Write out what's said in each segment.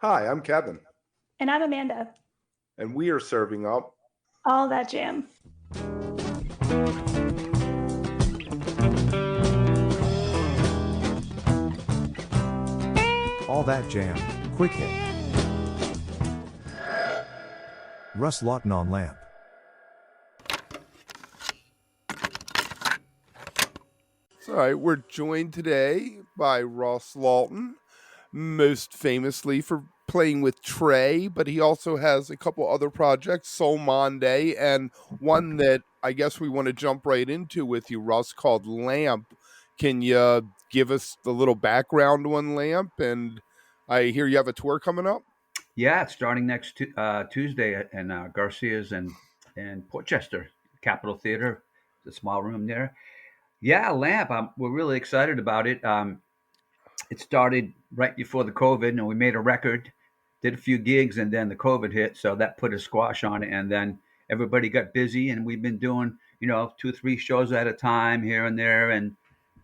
Hi, I'm Kevin, And I'm Amanda. and we are serving up. All that jam. All That Jam, Quick Hit. Russ Lawton on LaMP. All right, we're joined today by Russ Lawton, most famously for playing with Trey, but he also has a couple other projects, Soul Monday, and one that I guess we want to jump right into with you, Russ, called LaMP. Can you give us a little background on LaMP? And I hear you have a tour coming up. Yeah, it's starting next Tuesday in Garcia's and Portchester, Capitol Theater, the small room there. Yeah, LaMP. We're really excited about it. It started right before the COVID, and we made a record, did a few gigs, and then the COVID hit, so that put a squash on it. And then everybody got busy, and we've been doing, 2, 3 shows at a time here and there, and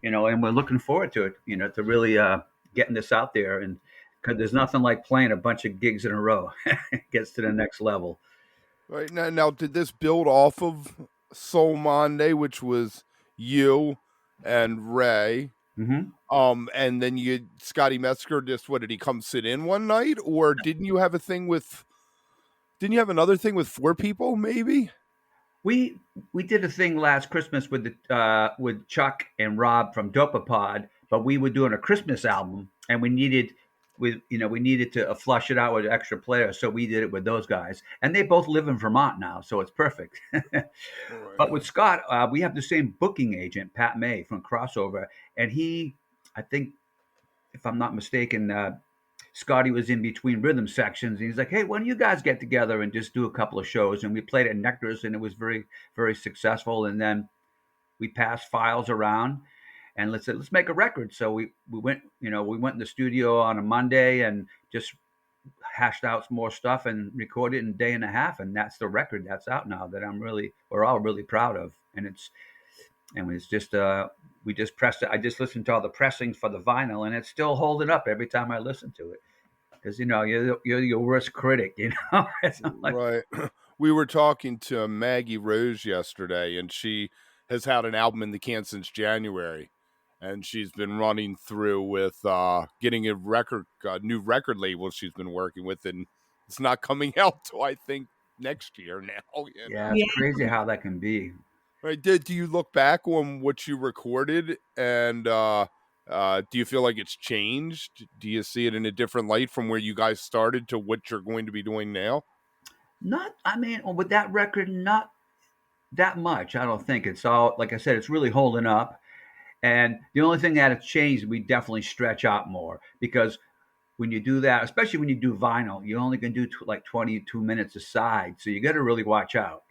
we're looking forward to it, to really getting this out there. And because there's nothing like playing a bunch of gigs in a row, it gets to the next level. Right now, did this build off of Soul Monday, which was you and Ray? Hmm. And then you Scotty Metzger just what did he come sit in one night, or didn't you have a thing with? Didn't you have another thing with four people? Maybe. We did a thing last Christmas with Chuck and Rob from Dopapod, but we were doing a Christmas album, and we needed to flush it out with extra players, so we did it with those guys, and they both live in Vermont now, so it's perfect. But Right. with Scott, we have the same booking agent, Pat May from Crossover, and I think, if I'm not mistaken, Scotty was in between rhythm sections, and he's like, "Hey, why don't you guys get together and just do a couple of shows?" And we played at Nectar's, and it was very, very successful. And then we passed files around, and let's make a record. So we went in the studio on a Monday and just hashed out some more stuff and recorded in a day and a half, and that's the record that's out now that we're all really proud of. And it's just we just pressed it. I just listened to all the pressings for the vinyl, and it's still holding up every time I listen to it. Because you're your worst critic, It's not like, Right. We were talking to Maggie Rose yesterday, and she has had an album in the can since January, and she's been running through with getting new record label she's been working with, and it's not coming out till I think next year now. You yeah, know. it's Yeah. crazy how that can be. Right. Do you look back on what you recorded and do you feel like it's changed? Do you see it in a different light from where you guys started to what you're going to be doing now? Not, I mean, with that record, not that much. I don't think it's all, like I said, it's really holding up. And the only thing that has changed, we definitely stretch out more because when you do that, especially when you do vinyl, you only can do like 22 minutes a side. So you got to really watch out.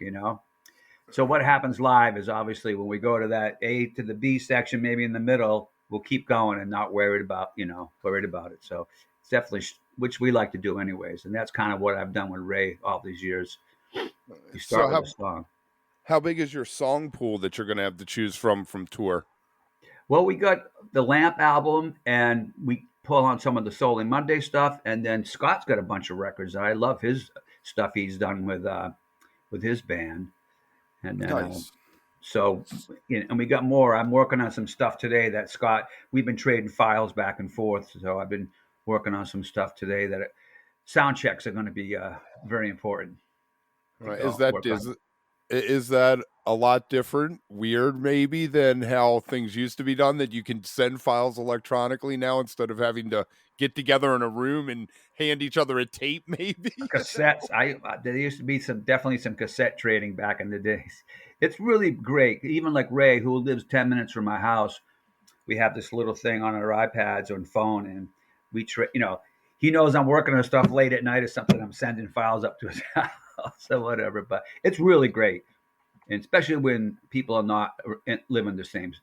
So what happens live is obviously when we go to that A to the B section, maybe in the middle, we'll keep going and not worried about it. So it's definitely which we like to do anyways, and that's kind of what I've done with Ray all these years. You So start with a song. how big is your song pool that you're going to have to choose from tour? Well, we got the LaMP album, and we pull on some of the Soul and Monday stuff, and then Scott's got a bunch of records. I love his stuff he's done with his band, and then Nice. So, and we got more. I'm working on some stuff today that Scott, we've been trading files back and forth. So I've been working on some stuff today that sound checks are going to be very important to Right. go work on. Is that a lot different, weird maybe than how things used to be done that you can send files electronically now instead of having to get together in a room and hand each other a tape maybe? Cassettes. There used to be definitely some cassette trading back in the days. It's really great. Even like Ray, who lives 10 minutes from my house, we have this little thing on our iPads or phone, and he knows I'm working on stuff late at night or something. I'm sending files up to his house or whatever. But it's really great, and especially when people are not living the same.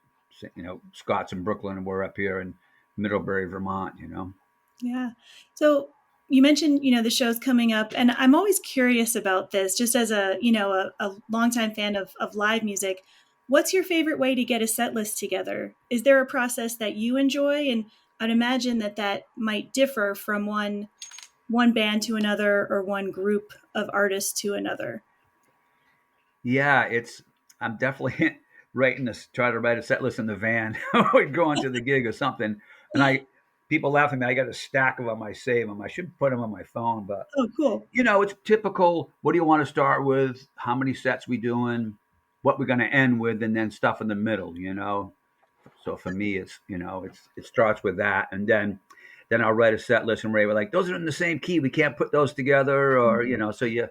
Scott's in Brooklyn, and we're up here in Middlebury, Vermont. Yeah. So you mentioned, the show's coming up, and I'm always curious about this, just as a longtime fan of live music. What's your favorite way to get a set list together? Is there a process that you enjoy? And I'd imagine that might differ from one one band to another or one group of artists to another? Yeah, I'm definitely try to write a set list in the van or going to the gig or something. And people laugh at me. I got a stack of them. I save them. I should put them on my phone, but Oh, cool. it's typical. What do you want to start with? How many sets we doing? What we're going to end with, and then stuff in the middle. So for me, it starts with that, and then I'll write a set list and Ray were like, those are in the same key. We can't put those together, or so you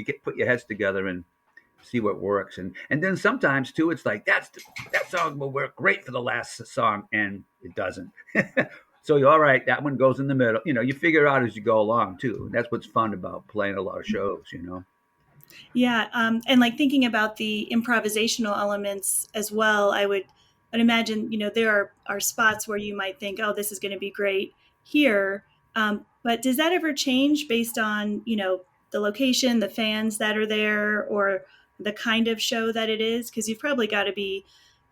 get put your heads together and see what works, and then sometimes too, it's like that song will work great for the last song, and it doesn't. So you're all right. That one goes in the middle. You figure it out as you go along too. That's what's fun about playing a lot of shows. Yeah, and like thinking about the improvisational elements as well, I'd imagine there are spots where you might think, oh, this is going to be great here, but does that ever change based on the location, the fans that are there, or the kind of show that it is? Because you've probably got to be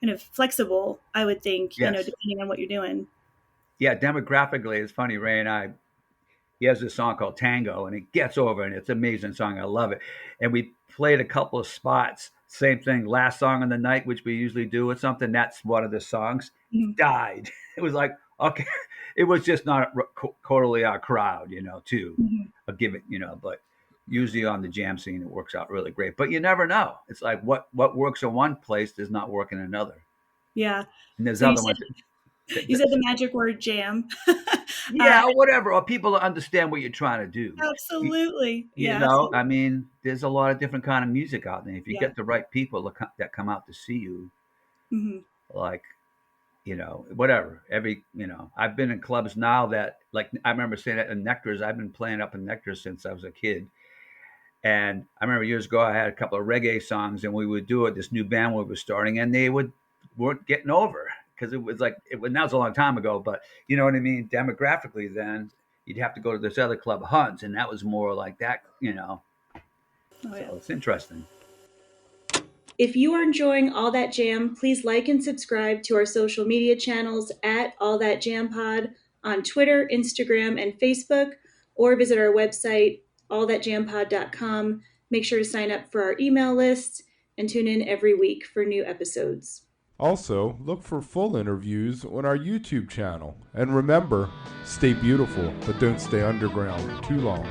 kind of flexible, I would think, Yes. depending on what you're doing. Yeah, demographically, it's funny. Ray and I, he has this song called Tango, and it gets over, and it's an amazing song. I love it. And we played a couple of spots. Same thing, last song of the night, which we usually do with something. That's one of the songs. Mhm. Died. It was like, okay, it was just not totally our crowd, too. Mhm. I'll give it, but usually on the jam scene, it works out really great. But you never know. It's like what works in one place does not work in another. Yeah. And there's So other ones. you said the magic word jam. Yeah, or whatever, or people understand what you're trying to do. Absolutely. You Yeah. know, Absolutely. I mean, there's a lot of different kind of music out there. If you Yeah. get the right people that come out to see you, Hmm. like, whatever. I've been in clubs now that, like, I remember saying that in Nectar's. I've been playing up in Nectar's since I was a kid. And I remember years ago, I had a couple of reggae songs, and we would do it. This new band we were starting, and weren't getting over because it was like now it's a long time ago, but you know what I mean. Demographically, then you'd have to go to this other club, Hunt's, and that was more like that. Oh, yeah. So it's interesting. If you are enjoying All That Jam, please like and subscribe to our social media channels at All That Jam Pod on Twitter, Instagram, and Facebook, or visit our website, allthatjampod.com. Make sure to sign up for our email list and tune in every week for new episodes. Also, look for full interviews on our YouTube channel. And remember, stay beautiful, but don't stay underground too long.